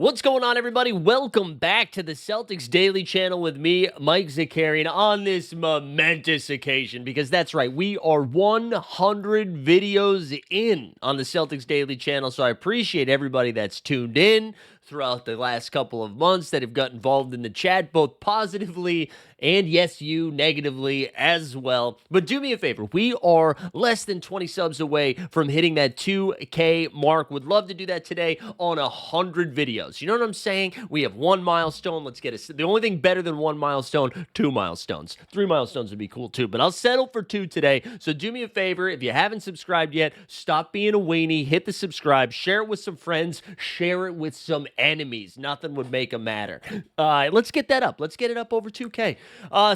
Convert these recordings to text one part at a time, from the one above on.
What's going on, everybody? Welcome back to the Celtics Daily Channel with me, Mike Zakarian, on this momentous occasion, because that's right, we are 100 videos in on the Celtics Daily Channel, so I appreciate everybody that's tuned in throughout the last couple of months that have got involved in the chat, both positively and, yes, you, negatively as well. But do me a favor, we are less than 20 subs away from hitting that 2K mark. Would love to do that today on 100 videos. You know what I'm saying? We have one milestone. Let's get it. The only thing better than one milestone, 2 milestones. 3 milestones would be cool too, but I'll settle for 2 today. So do me a favor, if you haven't subscribed yet, stop being a weenie, hit the subscribe, share it with some friends, share it with some enemies. Nothing would make them madder. Let's get that up. Let's get it up over 2K.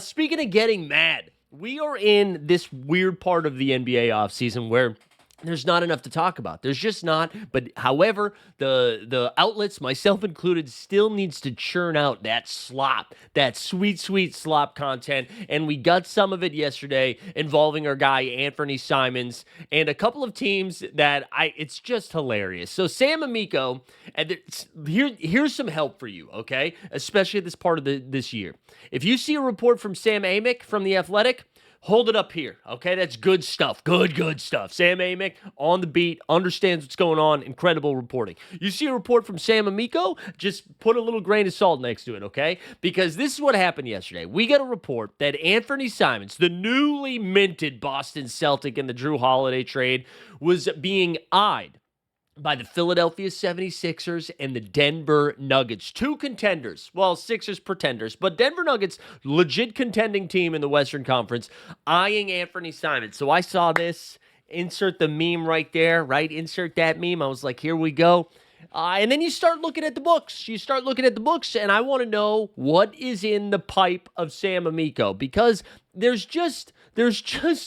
Speaking of getting mad, we are in this weird part of the NBA offseason where there's not enough to talk about. There's just not. But however, the outlets, myself included, still needs to churn out that slop, that sweet, sweet slop content. And we got some of it yesterday involving our guy, Anthony Simons, and a couple of teams that it's just hilarious. So Sam Amico, and here's some help for you, okay? Especially at this part of this year. If you see a report from Sam Amick from The Athletic, hold it up here, okay? That's good stuff. Good stuff. Sam Amick on the beat, understands what's going on, incredible reporting. You see a report from Sam Amico, just put a little grain of salt next to it, okay? Because this is what happened yesterday. We got a report that Anthony Simons, the newly minted Boston Celtic in the Drew Holiday trade, was being eyed by the Philadelphia 76ers and the Denver Nuggets. 2 contenders. Well, Sixers pretenders, but Denver Nuggets, legit contending team in the Western Conference, eyeing Anthony Simons. So I saw this. Insert the meme right there, right? Insert that meme. I was like, here we go. And then you start looking at the books. And I want to know what is in the pipe of Sam Amico, because there's just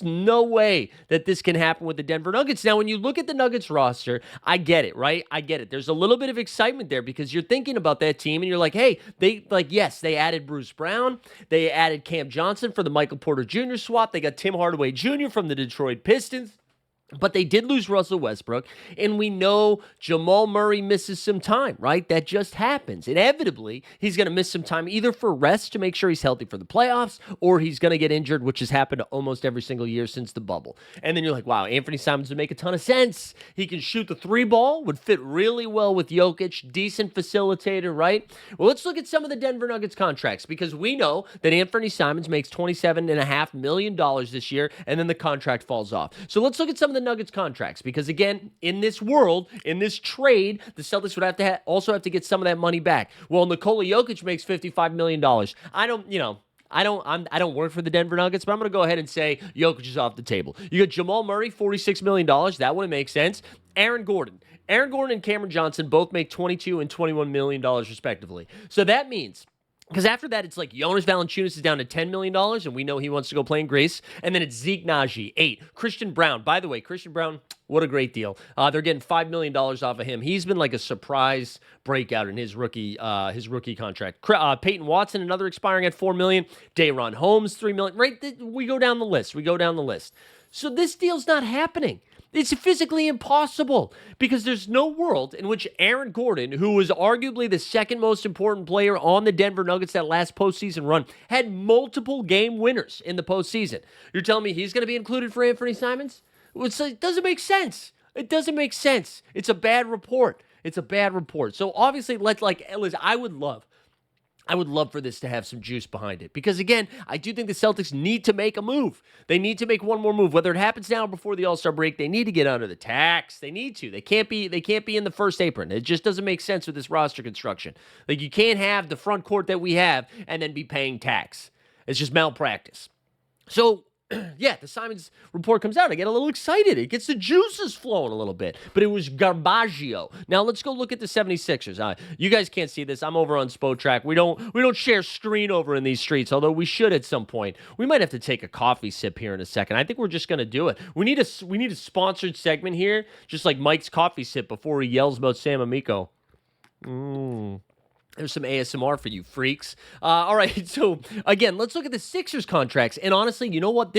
no way that this can happen with the Denver Nuggets. Now, when you look at the Nuggets roster, I get it, right? I get it. There's a little bit of excitement there because you're thinking about that team and you're like, hey, yes, they added Bruce Brown. They added Cam Johnson for the Michael Porter Jr. swap. They got Tim Hardaway Jr. from the Detroit Pistons. But they did lose Russell Westbrook, and we know Jamal Murray misses some time, right? That just happens. Inevitably, he's going to miss some time either for rest to make sure he's healthy for the playoffs, or he's going to get injured, which has happened almost every single year since the bubble. And then you're like, wow, Anthony Simons would make a ton of sense. He can shoot the 3 ball, would fit really well with Jokic, decent facilitator, right? Well, let's look at some of the Denver Nuggets contracts, because we know that Anthony Simons makes $27.5 million this year, and then the contract falls off. So let's look at some of the Nuggets contracts, because again, in this world, in this trade, the Celtics would have to also have to get some of that money back. Well, Nikola Jokic makes $55 million. I don't work for the Denver Nuggets, but I'm going to go ahead and say Jokic is off the table. You got Jamal Murray, $46 million. That wouldn't make sense. Aaron Gordon and Cameron Johnson both make $22 and $21 million respectively. So that means, because after that, it's like Jonas Valanciunas is down to $10 million, and we know he wants to go play in Greece. And then it's Zeke Naji, 8. Christian Brown, by the way, what a great deal. They're getting $5 million off of him. He's been like a surprise breakout in his rookie contract. Peyton Watson, another expiring at $4 million. Day'Ron Holmes, $3 million. Right? We go down the list. So this deal's not happening. It's physically impossible, because there's no world in which Aaron Gordon, who was arguably the second most important player on the Denver Nuggets that last postseason run, had multiple game winners in the postseason. You're telling me he's going to be included for Anthony Simons? It doesn't make sense. It's a bad report. So obviously, listen, I would love for this to have some juice behind it, because again, I do think the Celtics need to make a move. They need to make one more move, whether it happens now or before the All-Star break. They need to get under the tax. They need to. They can't be in the first apron. It just doesn't make sense with this roster construction. Like, you can't have the front court that we have and then be paying tax. It's just malpractice. So, yeah, the Simons report comes out. I get a little excited. It gets the juices flowing a little bit. But it was garbaggio. Now, let's go look at the 76ers. You guys can't see this. I'm over on Spotrac. We don't share screen over in these streets, although we should at some point. We might have to take a coffee sip here in a second. I think we're just going to do it. We need a sponsored segment here, just like Mike's coffee sip before he yells about Sam Amico. There's some ASMR for you freaks. All right, so again, let's look at the Sixers contracts. And honestly, you know what?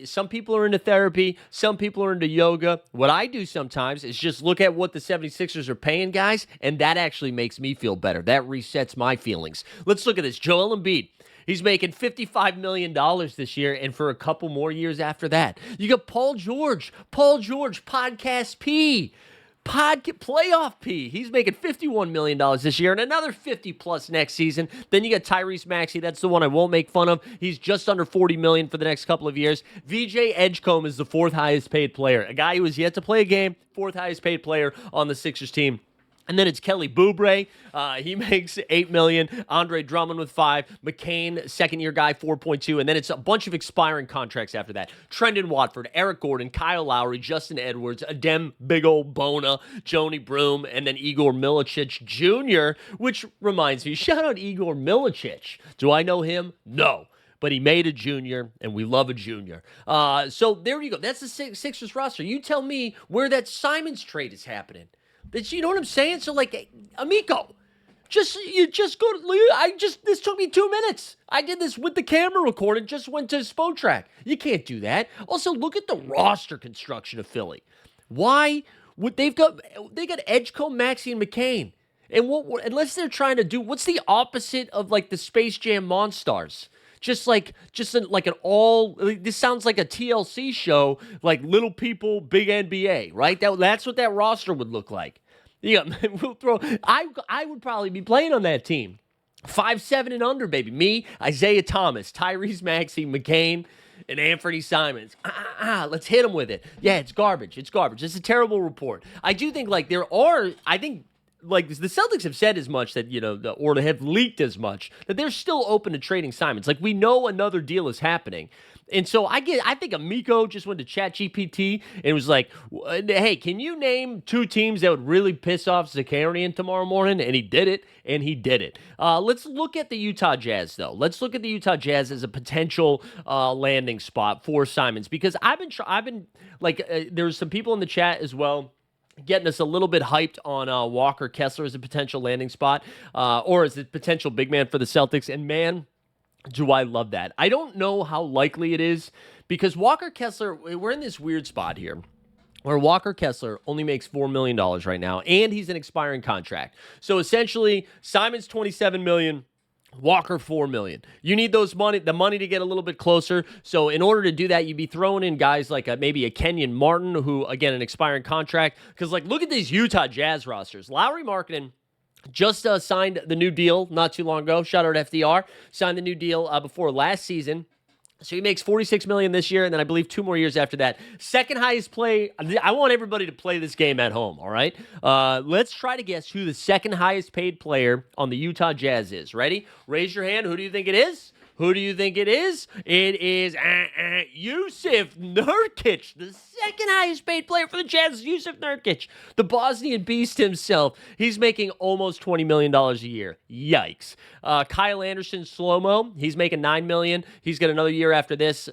Some people are into therapy, some people are into yoga. What I do sometimes is just look at what the 76ers are paying guys, and that actually makes me feel better. That resets my feelings. Let's look at this. Joel Embiid. He's making $55 million this year and for a couple more years after that. You got Paul George, Podcast P. Playoff P. He's making $51 million this year and another 50 plus next season. Then you got Tyrese Maxey. That's the one I won't make fun of. He's just under $40 million for the next couple of years. VJ Edgecombe is the fourth highest paid player. A guy who has yet to play a game, fourth highest paid player on the Sixers team. And then it's Kelly Oubre. He makes $8 million. Andre Drummond with $5 million. McCain, second-year guy, $4.2 million. And then it's a bunch of expiring contracts after that. Trendon Watford, Eric Gordon, Kyle Lowry, Justin Edwards, Adem Big Ol' Bona, Joni Broom, and then Igor Milicic Jr., which reminds me, shout out Igor Milicic. Do I know him? No. But he made a junior, and we love a junior. So there you go. That's the Sixers roster. You tell me where that Simons trade is happening. You know what I'm saying? So, like, Amico, this took me 2 minutes. I did this with the camera recorded, just went to Spotrac. You can't do that. Also, look at the roster construction of Philly. Why would they got Edgecombe, Maxey, and McCain. And unless they're trying to do, what's the opposite of, like, the Space Jam Monstars? This sounds like a TLC show, like Little People, Big NBA, right? That's what that roster would look like. Yeah, I would probably be playing on that team. 5'7" and under, baby. Me, Isaiah Thomas, Tyrese Maxey, McCain, and Anthony Simons. Let's hit them with it. Yeah, it's garbage. It's a terrible report. I do think, like, the Celtics have said as much that, or have leaked as much, that they're still open to trading Simons. Like, we know another deal is happening. And so I think Amico just went to ChatGPT and was like, hey, can you name 2 teams that would really piss off Zakarian tomorrow morning? And he did it. Let's look at the Utah Jazz, though. Let's look at the Utah Jazz as a potential landing spot for Simons, because there's some people in the chat as well getting us a little bit hyped on Walker Kessler as a potential landing spot or as a potential big man for the Celtics. And man, do I love that. I don't know how likely it is, because Walker Kessler, we're in this weird spot here where Walker Kessler only makes $4 million right now, and he's an expiring contract. So essentially, Simons $27 million, Walker $4 million. You need the money to get a little bit closer. So in order to do that, you'd be throwing in guys like maybe a Kenyon Martin, who, again, an expiring contract. Because, like, look at these Utah Jazz rosters. Lauri Markkanen just signed the new deal not too long ago. Shout out FDR. Signed the new deal before last season. So he makes $46 million this year, and then I believe 2 more years after that. Second highest play. I want everybody to play this game at home, all right? Let's try to guess who the second highest paid player on the Utah Jazz is. Ready? Raise your hand. Who do you think it is? It is Yusuf Nurkic, the second highest paid player for the Jazz. Yusuf Nurkic, the Bosnian beast himself. He's making almost $20 million a year. Yikes. Kyle Anderson, slow-mo, he's making $9 million. He's got another year after this.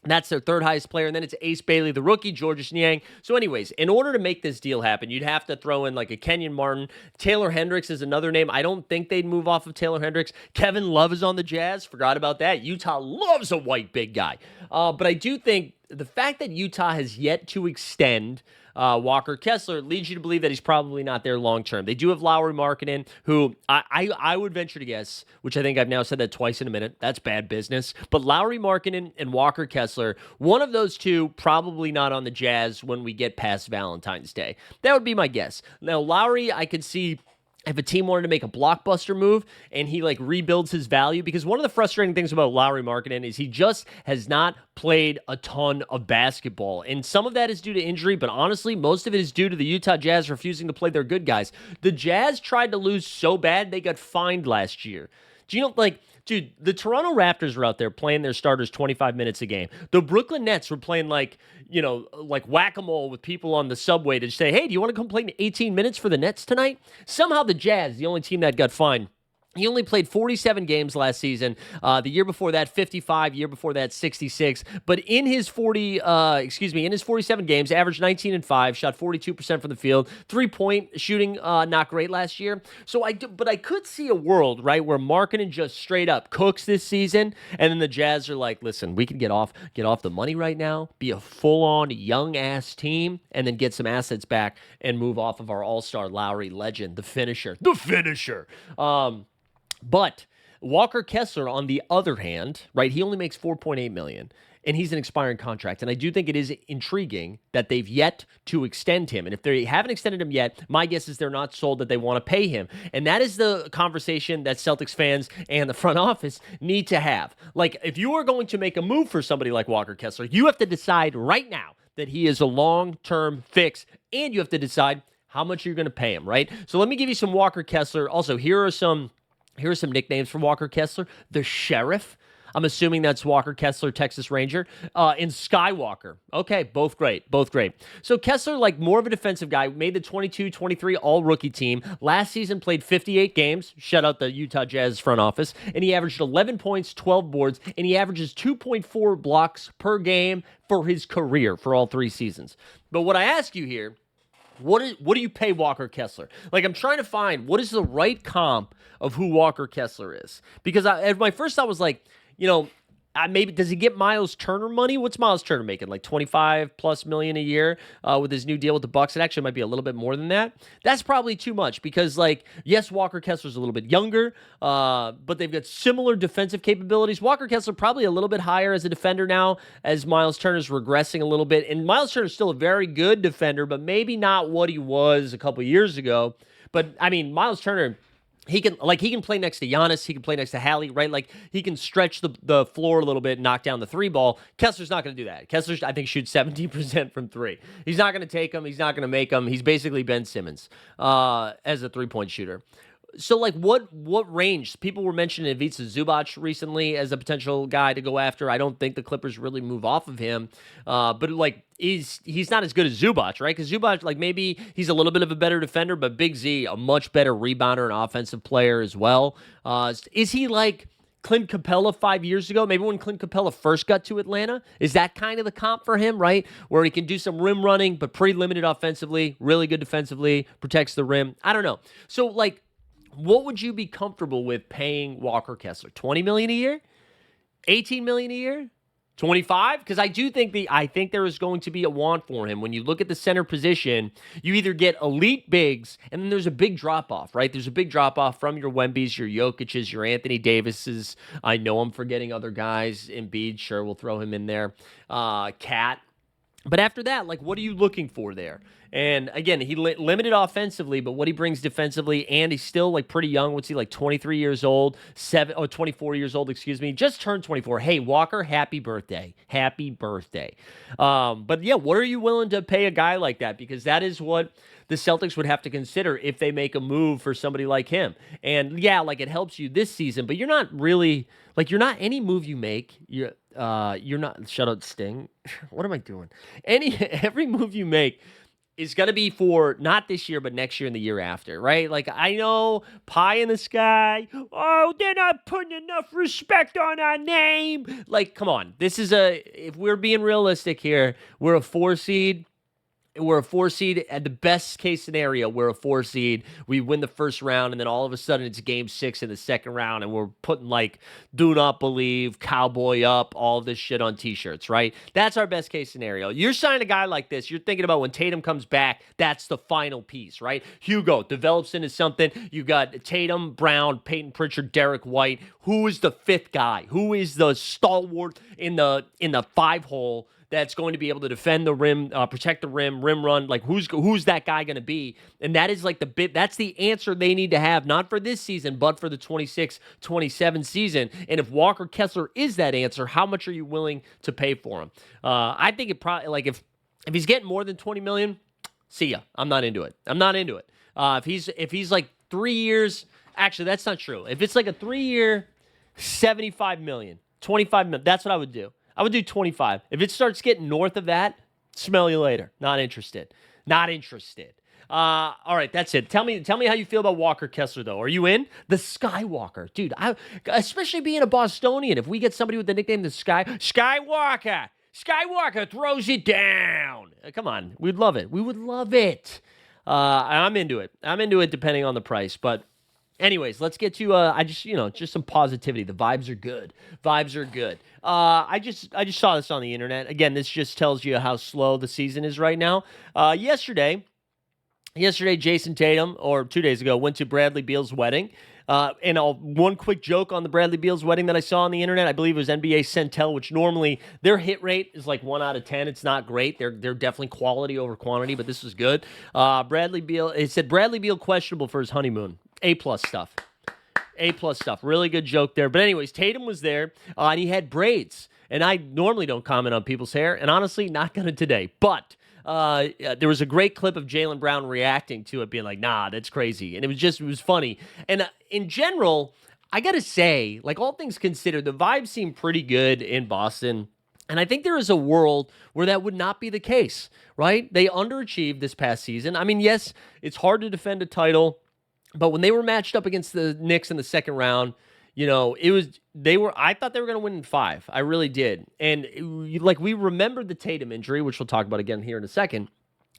That's their third highest player. And then it's Ace Bailey, the rookie, Georges Niang. So anyways, in order to make this deal happen, you'd have to throw in like a Kenyon Martin. Taylor Hendricks is another name. I don't think they'd move off of Taylor Hendricks. Kevin Love is on the Jazz. Forgot about that. Utah loves a white big guy. But I do think the fact that Utah has yet to extend Walker Kessler leads you to believe that he's probably not there long term. They do have Lauri Markkanen, who I would venture to guess, which I think I've now said that twice in a minute. That's bad business. But Lauri Markkanen and Walker Kessler, one of those two probably not on the Jazz when we get past Valentine's Day. That would be my guess. Now, Lauri, I could see if a team wanted to make a blockbuster move and he like rebuilds his value, because one of the frustrating things about Lauri Markkanen is he just has not played a ton of basketball. And some of that is due to injury, but honestly, most of it is due to the Utah Jazz refusing to play their good guys. The Jazz tried to lose so bad, they got fined last year. Do you know, like, dude, the Toronto Raptors were out there playing their starters 25 minutes a game. The Brooklyn Nets were playing like whack-a-mole with people on the subway to say, hey, do you want to come play 18 minutes for the Nets tonight? Somehow the Jazz, the only team that got fined, He only played 47 games last season. The year before that, 55. Year before that, 66. But in his 47 games, averaged 19 and 5, shot 42% from the field. 3-point shooting, not great last year. But I could see a world, right, where Markkanen just straight up cooks this season, and then the Jazz are like, listen, we can get off the money right now, be a full-on young ass team, and then get some assets back and move off of our all-star Lowry legend, the finisher. But Walker Kessler, on the other hand, right, he only makes $4.8 million, and he's an expiring contract. And I do think it is intriguing that they've yet to extend him. And if they haven't extended him yet, my guess is they're not sold that they want to pay him. And that is the conversation that Celtics fans and the front office need to have. Like, if you are going to make a move for somebody like Walker Kessler, you have to decide right now that he is a long-term fix, and you have to decide how much you're going to pay him, right? So let me give you some Walker Kessler. Also, here are some nicknames for Walker Kessler. The Sheriff. I'm assuming that's Walker Kessler, Texas Ranger. And Skywalker. Okay, both great. So Kessler, like more of a defensive guy, made the 22-23 all-rookie team. Last season played 58 games. Shut out the Utah Jazz front office. And he averaged 11 points, 12 boards, and he averages 2.4 blocks per game for his career for all 3 seasons. But what I ask you here, what do you pay Walker Kessler? Like, I'm trying to find what is the right comp of who Walker Kessler is. Because my first thought was like, maybe does he get Miles Turner money? What's Miles Turner making? Like $25+ million a year with his new deal with the Bucks. It actually might be a little bit more than that. That's probably too much because, like, yes, Walker Kessler's a little bit younger, but they've got similar defensive capabilities. Walker Kessler probably a little bit higher as a defender now as Miles Turner's regressing a little bit. And Miles Turner's still a very good defender, but maybe not what he was a couple years ago. But, I mean, Miles Turner, he can play next to Giannis. He can play next to Hallie, right? Like, he can stretch the floor a little bit and knock down the 3 ball. Kessler's not going to do that. Kessler, I think, shoots 17% from 3. He's not going to take them. He's not going to make them. He's basically Ben Simmons as a 3-point shooter. So, like, what range? People were mentioning Ivica Zubac recently as a potential guy to go after. I don't think the Clippers really move off of him. But, like, he's not as good as Zubac, right? Because Zubac, like, maybe he's a little bit of a better defender, but Big Z, a much better rebounder and offensive player as well. Is he like Clint Capella 5 years ago? Maybe when Clint Capella first got to Atlanta? Is that kind of the comp for him, right? Where he can do some rim running, but pretty limited offensively, really good defensively, protects the rim. I don't know. So, like, what would you be comfortable with paying Walker Kessler? $20 million a year? $18 million a year? 25? Because I think there is going to be a want for him. When you look at the center position, you either get elite bigs, and then there's a big drop-off, right? There's a big drop-off from your Wembys, your Jokic's, your Anthony Davis's. I know I'm forgetting other guys. Embiid, sure, we'll throw him in there. Cat. But after that, like, what are you looking for there? And again, he limited offensively, but what he brings defensively, and he's still, like, pretty young. What's he, like, 23 years old? 24 years old, excuse me. Just turned 24. Hey, Walker, happy birthday. Happy birthday. But yeah, what are you willing to pay a guy like that? Because that is what the Celtics would have to consider if they make a move for somebody like him. And yeah, like, it helps you this season, but you're not really, like, you're not, any move you make, you're not, shut up, Sting. What am I doing? Every move you make is going to be for not this year, but next year and the year after, right? Like, I know, pie in the sky. Oh, they're not putting enough respect on our name. Like, come on. If we're being realistic here, we're a 4 seed. We're a 4 seed. At the best case scenario, we're a 4 seed. We win the first round, and then all of a sudden it's game 6 in the second round, and we're putting, like, do not believe, cowboy up, all of this shit on t-shirts, right? That's our best case scenario. You're signing a guy like this. You're thinking about when Tatum comes back, that's the final piece, right? Hugo develops into something. You got Tatum, Brown, Peyton Pritchard, Derek White. Who is the 5th guy? Who is the stalwart in the 5-hole that's going to be able to defend the rim, protect the rim run? Like, who's that guy going to be? And that is, like, that's the answer they need to have, not for this season, but for the 26-27 season. And if Walker Kessler is that answer, how much are you willing to pay for him? I think it probably, like, if he's getting more than $20 million, see ya. I'm not into it. If he's like 3 years, actually, that's not true. If it's like a 3-year, $75 million, $25 million, that's what I would do. I would do 25. If it starts getting north of that, smell you later. Not interested. All right, that's it. Tell me how you feel about Walker Kessler, though. Are you in? The Skywalker. Dude, especially being a Bostonian, if we get somebody with the nickname the Skywalker. Skywalker throws it down. Come on. We'd love it. We would love it. I'm into it. I'm into it depending on the price. But anyways, let's get to just some positivity. The vibes are good. Vibes are good. I just saw this on the internet. Again, this just tells you how slow the season is right now. Yesterday, Jason Tatum, or 2 days ago, went to Bradley Beal's wedding. And one quick joke on the Bradley Beal's wedding that I saw on the internet. I believe it was NBA Centel, which normally their hit rate is like 1 out of 10. It's not great. They're definitely quality over quantity, but this was good. Bradley Beal, it said Bradley Beal questionable for his honeymoon. A-plus stuff. A-plus stuff. Really good joke there. But anyways, Tatum was there, and he had braids. And I normally don't comment on people's hair, and honestly, not going to today. But there was a great clip of Jaylen Brown reacting to it, being like, nah, that's crazy. And it was funny. And in general, I got to say, like, all things considered, the vibes seem pretty good in Boston. And I think there is a world where that would not be the case, right? They underachieved this past season. I mean, yes, it's hard to defend a title, but when they were matched up against the Knicks in the second round, I thought they were going to win in 5. I really did. And we remembered the Tatum injury, which we'll talk about again here in a second,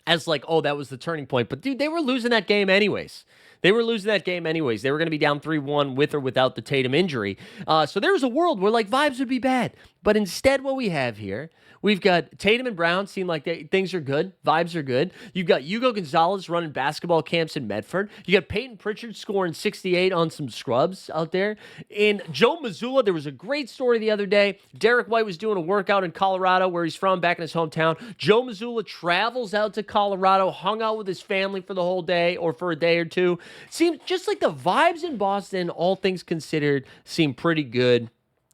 as like, oh, that was the turning point. But dude, they were losing that game anyways. They were going to be down 3-1 with or without the Tatum injury. So there's a world where like vibes would be bad. But instead what we have here, we've got Tatum and Brown seem like things are good. Vibes are good. You've got Hugo Gonzalez running basketball camps in Medford. You got Peyton Pritchard scoring 68 on some scrubs out there. And Joe Mazzulla, there was a great story the other day. Derek White was doing a workout in Colorado, where he's from, back in his hometown. Joe Mazzulla travels out to Colorado, hung out with his family for the whole day or for a day or two. Seems just like the vibes in Boston, all things considered, seem pretty good.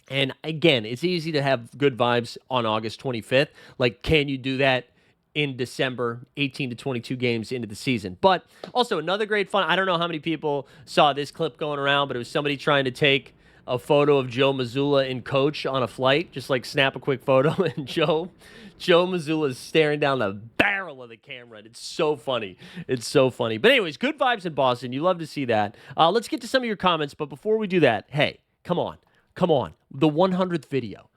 And again, it's easy to have good vibes on August 25th. Like, can you do that in December, 18 to 22 games into the season? But also another great fun. I don't know how many people saw this clip going around, but it was somebody trying to take a photo of Joe Mazzulla and Coach on a flight, just like snap a quick photo, and Joe Mazzulla is staring down the barrel of the camera, and it's so funny. It's so funny. But anyways, good vibes in Boston. You love to see that. Let's get to some of your comments, but before we do that, hey, come on. The 100th video,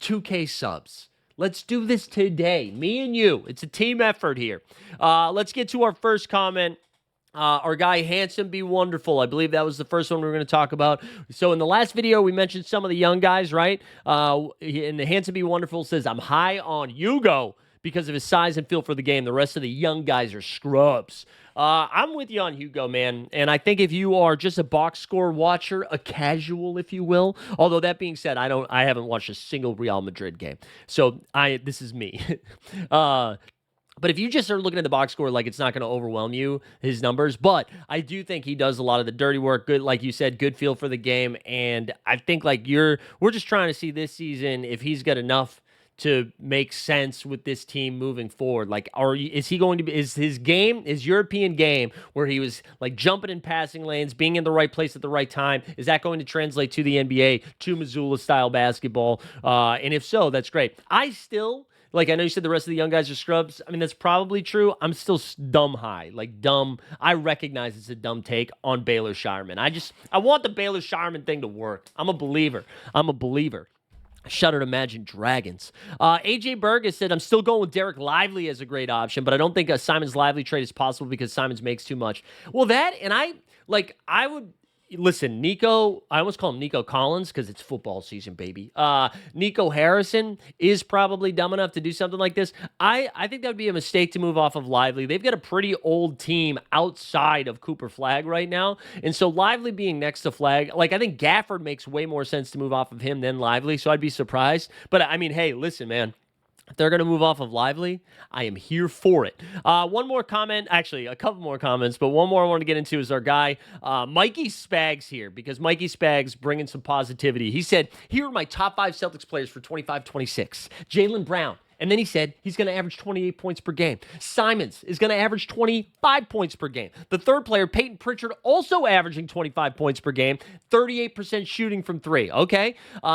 2K subs. Let's do this today. Me and you. It's a team effort here. Let's get to our first comment. Our guy, Handsome Be Wonderful. I believe that was the first one we were going to talk about. So in the last video, we mentioned some of the young guys, right? And the Handsome Be Wonderful says, I'm high on Hugo because of his size and feel for the game. The rest of the young guys are scrubs. I'm with you on Hugo, man. And I think if you are just a box score watcher, a casual, if you will, although that being said, I haven't watched a single Real Madrid game. So this is me. But if you just are looking at the box score, like, it's not going to overwhelm you, his numbers. But I do think he does a lot of the dirty work. Good, like you said, good feel for the game. And I think we're just trying to see this season if he's got enough to make sense with this team moving forward. Like, is his European game, where he was like jumping in passing lanes, being in the right place at the right time, is that going to translate to the NBA, to Mazzulla style basketball? And if so, that's great. I still, like, I know you said the rest of the young guys are scrubs. I mean, that's probably true. I'm still dumb high. Like, dumb. I recognize it's a dumb take on Baylor Shireman. I want the Baylor Shireman thing to work. I'm a believer. Shudder to Imagine Dragons. AJ Berg has said, I'm still going with Derek Lively as a great option, but I don't think a Simons Lively trade is possible because Simons makes too much. Well, that, and I would, listen, Nico, I almost call him Nico Collins because it's football season, baby. Nico Harrison is probably dumb enough to do something like this. I think that would be a mistake to move off of Lively. They've got a pretty old team outside of Cooper Flagg right now. And so Lively being next to Flagg, like, I think Gafford makes way more sense to move off of him than Lively. So I'd be surprised. But I mean, hey, listen, man. If they're going to move off of Lively, I am here for it. One more comment, actually, a couple more comments, but one more I want to get into is our guy, Mikey Spags here, because Mikey Spags bringing some positivity. He said, here are my top 5 Celtics players for 25-26. Jaylen Brown, And then he said he's going to average 28 points per game. Simons is going to average 25 points per game. The third player, Peyton Pritchard, also averaging 25 points per game, 38% shooting from three. Okay?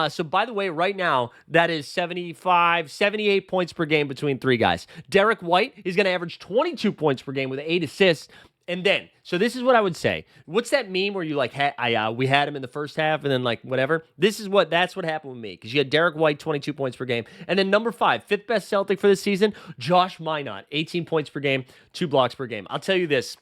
So by the way, right now, that is 78 points per game between three guys. Derek White is going to average 22 points per game with 8 assists. And then, so this is what I would say. What's that meme where you like, we had him in the first half and then like whatever? That's what happened with me. Because you had Derek White, 22 points per game. And then number 5, fifth best Celtic for this season, Josh Minott, 18 points per game, 2 blocks per game. I'll tell you this,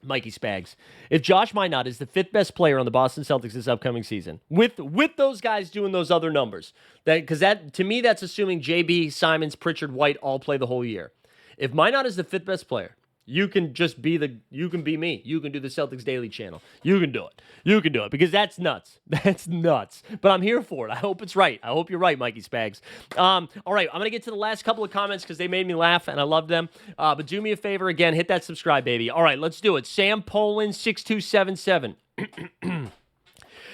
Mikey Spags. If Josh Minott is the 5th best player on the Boston Celtics this upcoming season, with those guys doing those other numbers, because that to me, that's assuming JB, Simons, Pritchard, White all play the whole year. If Minott is the 5th best player, you can be me. You can do the Celtics Daily channel. You can do it. You can do it because that's nuts. That's nuts. But I'm here for it. I hope it's right. I hope you're right, Mikey Spags. All right, I'm going to get to the last couple of comments because they made me laugh and I love them. But do me a favor again, hit that subscribe, baby. All right, let's do it. Sam Poland 6277.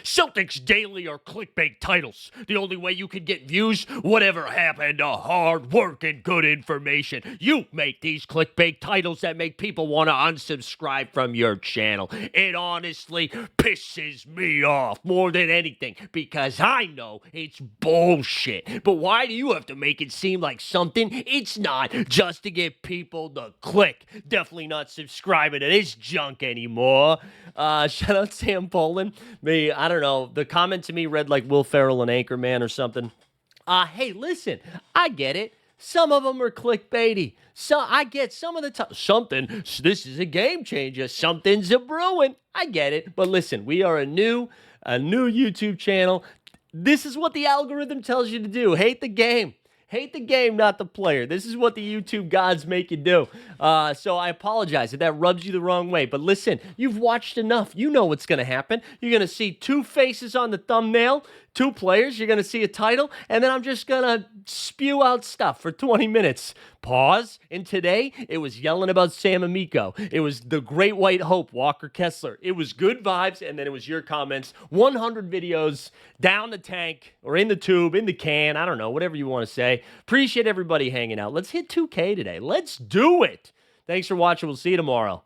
Celtics Daily are clickbait titles. The only way you can get views, whatever happened to hard work and good information? You make these clickbait titles that make people want to unsubscribe from your channel. It honestly pisses me off more than anything because I know it's bullshit. But why do you have to make it seem like something it's not just to get people to click? Definitely not subscribing to this junk anymore. Shout out Sam Poland. I don't know. The comment to me read like Will Ferrell and Anchorman or something. Hey, listen, I get it. Some of them are clickbaity. So I get some of the time. This is a game changer. Something's a brewing. I get it. But listen, we are a new YouTube channel. This is what the algorithm tells you to do. Hate the game. Hate the game, not the player. This is what the YouTube gods make you do. So I apologize if that rubs you the wrong way. But listen, you've watched enough. You know what's going to happen. You're going to see 2 faces on the thumbnail, 2 players. You're going to see a title. And then I'm just going to spew out stuff for 20 minutes. Pause. And today, it was yelling about Sam Amico. It was the Great White Hope, Walker Kessler. It was good vibes. And then it was your comments. 100 videos down the tank or in the tube, in the can. I don't know, whatever you want to say. Appreciate everybody hanging out. Let's hit 2K today. Let's do it. Thanks for watching. We'll see you tomorrow.